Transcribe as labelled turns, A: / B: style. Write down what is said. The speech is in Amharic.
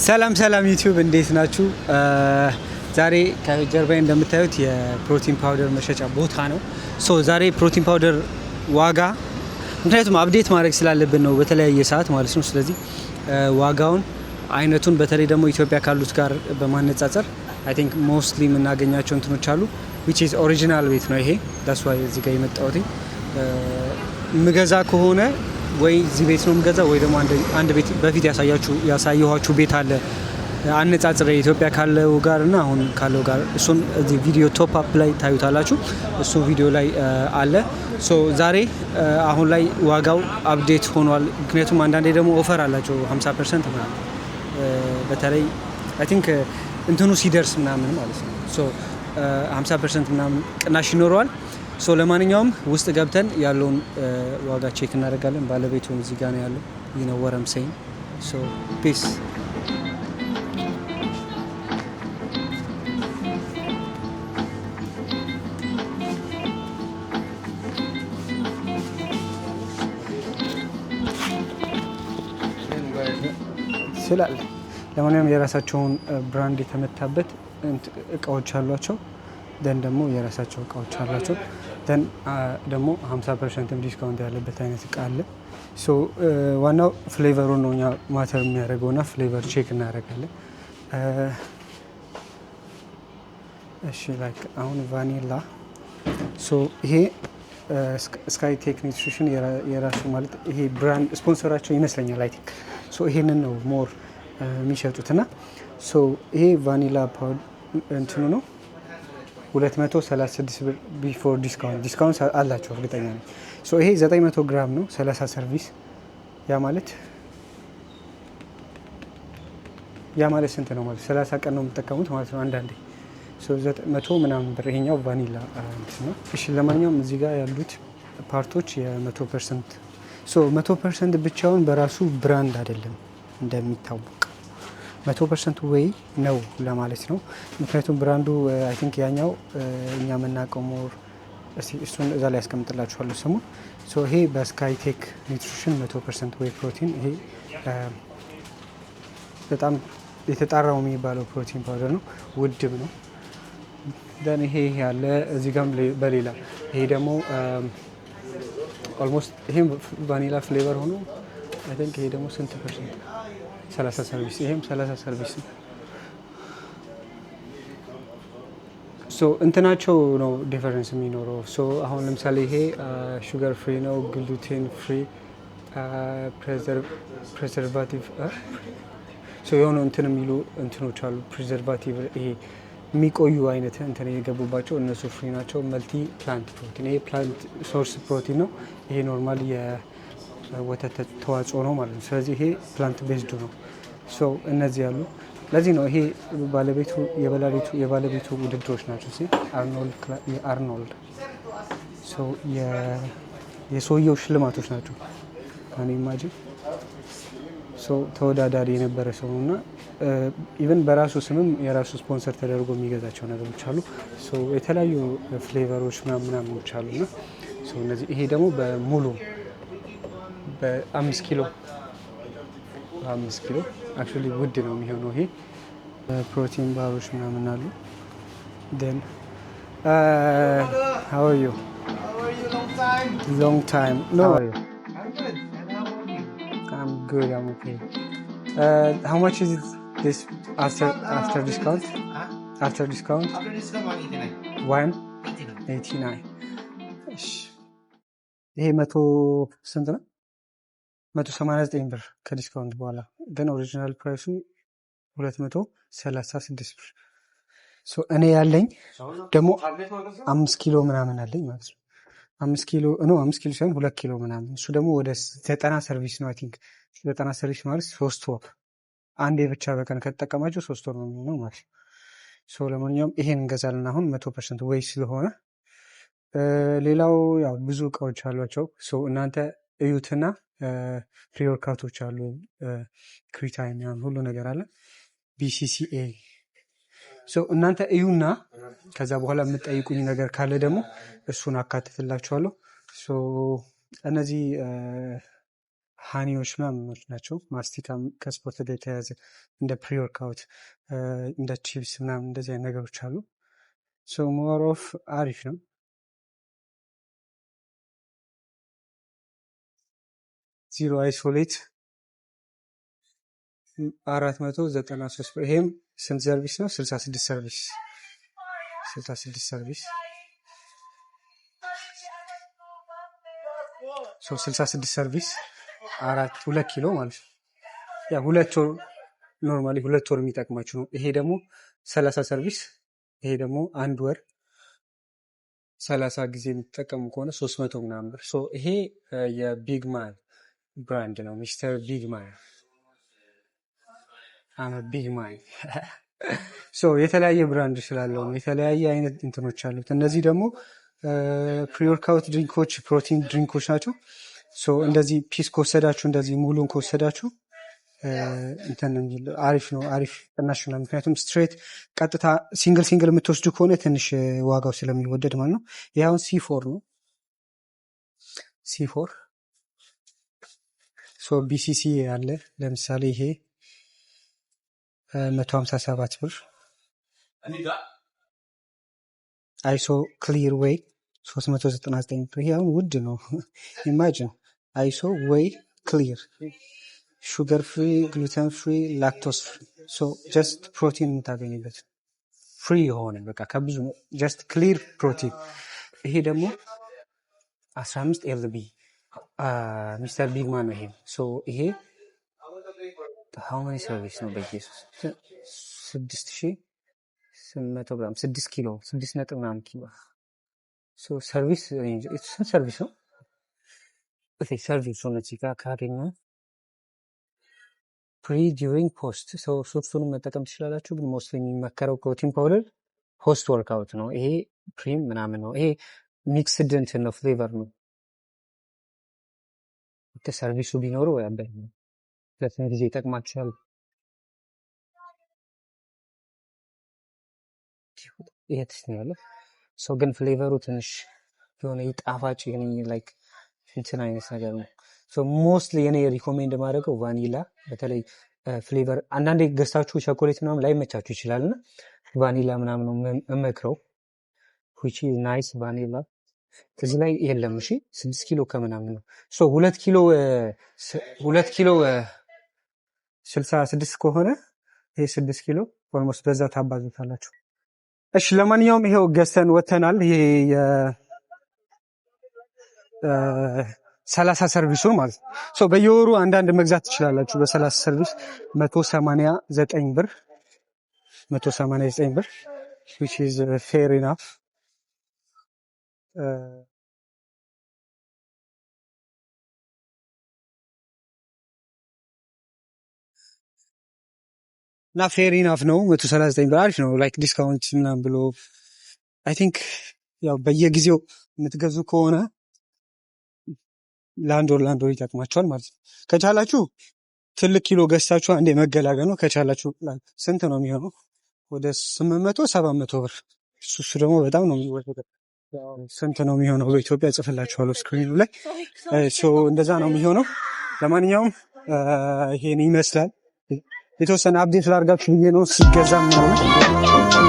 A: ሰላም ሰላም ዩቲዩብ እንዴት ናችሁ? ዛሬ ከጀርባዬ እንደምታዩት የፕሮቲን ፓውደር መሸጫ ቦታ ነው። ዛሬ ፕሮቲን ፓውደር ዋጋ ምክንያቱም አፕዴት ማድረግ ስላለብን ነው በተለያየ ሰዓት ማለት ነው። ስለዚህ ዋጋውን አይነቱን በተለይ ደግሞ ኢትዮጵያ ካሉት ጋር በማነጻጸር አይ ቲንክ ሞስትሊ የምናገኛቸው እንትኖች አሉ which is ኦሪጂናል ቤት ነው ይሄ that's why እዚህ ጋር የመጣሁት ምገዛ ከሆነ ወይ እዚህ ቤት ነው ምገዛ ወይ ደግሞ አንድ ቤት በፊት ያሳየኋችሁ ቤት አለ አነጻጽረ ኢትዮጵያ ካለው ጋር እና አሁን ካለው ጋር እሱን እዚህ ቪዲዮ ቶፕ አፕ ላይ ታዩታላችሁ። እሱ ቪዲዮ ላይ አለ። ዛሬ አሁን ላይ ዋጋው አፕዴት ሆኗል። ምክንያቱም አንዳንዴ ደግሞ ኦፈር አላቸው 50% ምናምን በተለይ አይ ቲንክ እንትኑ ሲደርስ ምናምን ማለት ነው 50% ምናምን ቅናሽ ይኖረዋል። ለማንኛውም ውስጥ ገብተን ያለውን ዋጋ ቼክ እናደርጋለን። ባለቤቱም እዚህ ጋር ነው ያለው ይነወረም ሰይን ፒስ ስላለ ለማንኛውም የራሳቸውን ብራንድ የተመታበት እቃዎች አሏቸው። ደን ደግሞ የራሳቸው እቃዎች አሏቸው። ደን ደግሞ 50% ዲስካውንት ያለበት አይነት እቃ አለ። ዋናው ፍሌቨሩ ነው እኛ ማተር የሚያደርገውና ፍሌቨር ቼክ እናደርጋለን። እሺ ላይክ አሁን ቫኒላ ይሄ ስካይ ቴክ ኒውትሪሽን የራሱ ማለት ይሄ ብራንድ ስፖንሰራቸው ይመስለኛል። አይ ቲንክ ይሄንን ነው ሞር የሚሸጡትና ይሄ ቫኒላ ፓውደር እንትኑ ነው 236 ብር ቢፎር ዲስካውንት አላቸው እርግጠኛ ነኝ። ይሄ 900 ግራም ነው 30 ሰርቪስ ያ ማለት ስንት ነው ማለት 30 ቀን ነው የምትጠቀሙት ማለት ነው አንዳንዴ 900 ምናምን ብር ይሄኛው ቫኒላ ነው። እሺ ለማንኛውም እዚህ ጋር ያሉት ፓርቶች የ100% 100% ብቻውን በራሱ ብራንድ አይደለም እንደሚታወቅ 100% ወይ ነው ለማለት ነው። ምክንያቱም ብራንዱ አይ ቲንክ ያኛው እኛ የምናውቀው ሞር እሱን እዛ ላይ ያስቀምጥላችኋለሁ ስሙ። ይሄ በስካይ ቴክ ኒውትሪሽን 100% ወይ ፕሮቲን ይሄ በጣም የተጣራው የሚባለው ፕሮቲን ፓውደር ነው። ውድም ነው። ደን ይሄ ያለ እዚህ ጋርም በሌላ ይሄ ደግሞ ኦልሞስት ይሄም ቫኒላ ፍሌቨር ሆኖ አይ ቲንክ ይሄ ደግሞ ስንት ፐርሰንት 30 ሰርቪስ ይሄም 30 ሰርቪስ ነው። እንትናቸው ነው ዲፈረንስ የሚኖረው። አሁን ለምሳሌ ይሄ ሹገር ፍሪ ነው፣ ግሉቴን ፍሪ፣ ፕሬዘርቫቲቭ የሆኑ እንትን የሚሉ እንትኖች አሉ። ፕሬዘርቫቲቭ ይሄ የሚቆዩ አይነት እንትን የገቡባቸው እነሱ ፍሪ ናቸው። መልቲ ፕላንት ፕሮቲን ይሄ ፕላንት ሶርስ ፕሮቲን ነው። ይሄ ኖርማል የወተት ተዋጽኦ ነው ማለት ነው። ስለዚህ ይሄ ፕላንት ቤዝድ ነው። እነዚህ ያሉ ለዚህ ነው ይሄ የባለቤቱ ውድድሮች ናቸው። አርኖልድ የሰውየው ሽልማቶች ናቸው። ካን ኢማጂን ተወዳዳሪ የነበረ ሰው ነው እና ኢቨን በራሱ ስምም የራሱ ስፖንሰር ተደርጎ የሚገዛቸው ነገሮች አሉ። የተለያዩ ፍሌቨሮች ምናምኖች አሉ እና እነዚህ ይሄ ደግሞ በሙሉ በ5 ኪሎ አክቹዋሊ ውድ ነው የሚሆነው። ይሄ ፕሮቲን ባሮች ምናምን አሉ። then how are you long time no how are you I'm good and how about you I'm good I'm okay how much is it this after discount after discount 189 ይሄ 100 ስንት ነው 189 ብር ከዲስካውንት በኋላ ግን ኦሪጂናል ፕራይሱ 236 ብር። እኔ ያለኝ ደግሞ 5 ኪሎ ምናምን አለኝ ማለት ነው። 5 ኪሎ ሳይሆን 2 ኪሎ ምናምን እሱ ደግሞ ወደ 90 ሰርቪስ ነው። አይ ቲንክ 90 ሰርቪስ ማለት 3 ወር አንዴ ብቻ በቀን ከተጠቀማችሁ 3 ወር ነው የሚሆነው ማለት ነው። ለማንኛውም ይሄን እንገዛለን አሁን 100% ወይ ስለሆነ። ሌላው ያው ብዙ እቃዎች አሏቸው። እናንተ እዩትና ፕሪ ወርካውቶች አሉ ክሪታይም ሁሉ ነገር አለ BCCA እናንተ እዩና ከዛ በኋላ የምትጠይቁኝ ነገር ካለ ደግሞ እሱን አካትትላችኋለሁ። እነዚህ ሃኒዎች ምናምኖች ናቸው። ማስቲካም ከስፖርት ጋር የተያያዘ እንደ ፕሪወርካውት እንደ ቺፕስ ምናምን እንደዚህ አይነት ነገሮች አሉ። ሶ ሞር ኦፍ አሪፍ ነው። ዚሮ አይሶሌት 493 ብር። ይሄም ስንት ሰርቪስ ነው? 66 ሰርቪስ 66 ሰርቪስ 66 ሰርቪስ 2 ኪሎ ማለት ነው። ያ 2 ወር ኖርማሊ 2 ወር የሚጠቅማችሁ ነው። ይሄ ደግሞ 30 ሰርቪስ፣ ይሄ ደግሞ 1 ወር 30 ጊዜ የሚጠቀሙ ከሆነ 300 ምናምን ብር። ይሄ የቢግ ማን ብራንድ ነው። ሚስተር ቢግ ማን ቢግ ማን የተለያየ ብራንድ ስላለው ነው። የተለያየ አይነት እንትኖች አሉት። እነዚህ ደግሞ ፕሪወርካውት ድሪንኮች፣ ፕሮቲን ድሪንኮች ናቸው። እንደዚህ ፒስ ከወሰዳችሁ፣ እንደዚህ ሙሉን ከወሰዳችሁ አሪፍ ነው። አሪፍ ቅናሽ ነው። ምክንያቱም ስትሬት ቀጥታ ሲንግል የምትወስዱ ከሆነ ትንሽ ዋጋው ስለሚወደድ ማለት ነው። ይህ አሁን C4 ነው። C4 BCC አለ። ለምሳሌ ይሄ 157 ብር። አይሶ ክሊር ዌይ 399 ብር። ይሄ አሁን ውድ ነው። ኢማጂን አይሶ ዌይ ክሊር ሹገር ፍሪ፣ ግሉተን ፍሪ፣ ላክቶስ ፍሪ። ጀስት ፕሮቲን የምታገኝበት ፍሪ የሆነ በቃ ከብዙ ጀስት ክሊር ፕሮቲን። ይሄ ደግሞ 15 LB ሚስተር ቢግማን ነው። ይሄ ሃው ማኒ ሰርቪስ ነው? በኢየሱስ 6800 ግራም 6 ኪሎ 6.9 ኪሎ ሰርቪስ ሰርቪስ ነው። ሰርቪስ ሆነ እዚህ ጋር ካገኘ ፕሪ ዲዩሪንግ ፖስት ሶስቱንም መጠቀም ትችላላችሁ። ግን ሞስት የሚመከረው ፕሮቲን ፓውደር ፖስት ወርክአውት ነው። ይሄ ፕሪም ምናምን ነው። ይሄ ሚክስድ እንትን ነው፣ ፍሌቨር ነው። ሰርቪሱ ቢኖረው ያበይ ነው። ለስንት ጊዜ ይጠቅማችኋል? የት ነው ያለው? ግን ፍሌቨሩ ትንሽ የሆነ ይጣፋጭ ላይክ እንትን አይነት ነገር ነው። ሞስትሊ የኔ ሪኮሜንድ ማድረገው ቫኒላ፣ በተለይ ፍሌቨር አንዳንዴ ገዝታችሁ ቾኮሌት ምናምን ላይመቻችሁ ይችላል እና ቫኒላ ምናምን ነው የምመክረው። which is nice ቫኒላ እዚህ ላይ የለም። እሺ 6 ኪሎ ከምናምን ነው። 2 ኪሎ 66 ከሆነ ይሄ 6 ኪሎ ኦልሞስት በዛ ታባዙታላችሁ። እሺ ለማንኛውም ይሄው ገዝተን ወተናል። ይሄ 30 ሰርቪሱ ማለት ነው። በየወሩ አንዳንድ መግዛት ትችላላችሁ። በ30 ሰርቪስ 189 ብር 189 ብር which is fair enough እና ፌር ኢናፍ ነው። 139 ብር አሪፍ ነው። ላይክ ዲስካውንት ምናምን ብሎ አይ ቲንክ ያው በየጊዜው የምትገዙ ከሆነ ለአንድ ወር ይጠቅማቸዋል ማለት ነው። ከቻላችሁ ትልቅ ኪሎ ገዝታችሁ አንዴ መገላገል ነው። ከቻላችሁ ስንት ነው የሚሆነው? ወደ 800-700 ብር። እሱ ደግሞ በጣም ነው የሚወደው። ስንት ነው የሚሆነው በኢትዮጵያ ጽፍላችኋለሁ ስክሪኑ ላይ። እንደዛ ነው የሚሆነው። ለማንኛውም ይሄን ይመስላል። የተወሰነ አፕዴት ላድርጋችሁ ብዬ ነው ሲገዛ ምናምን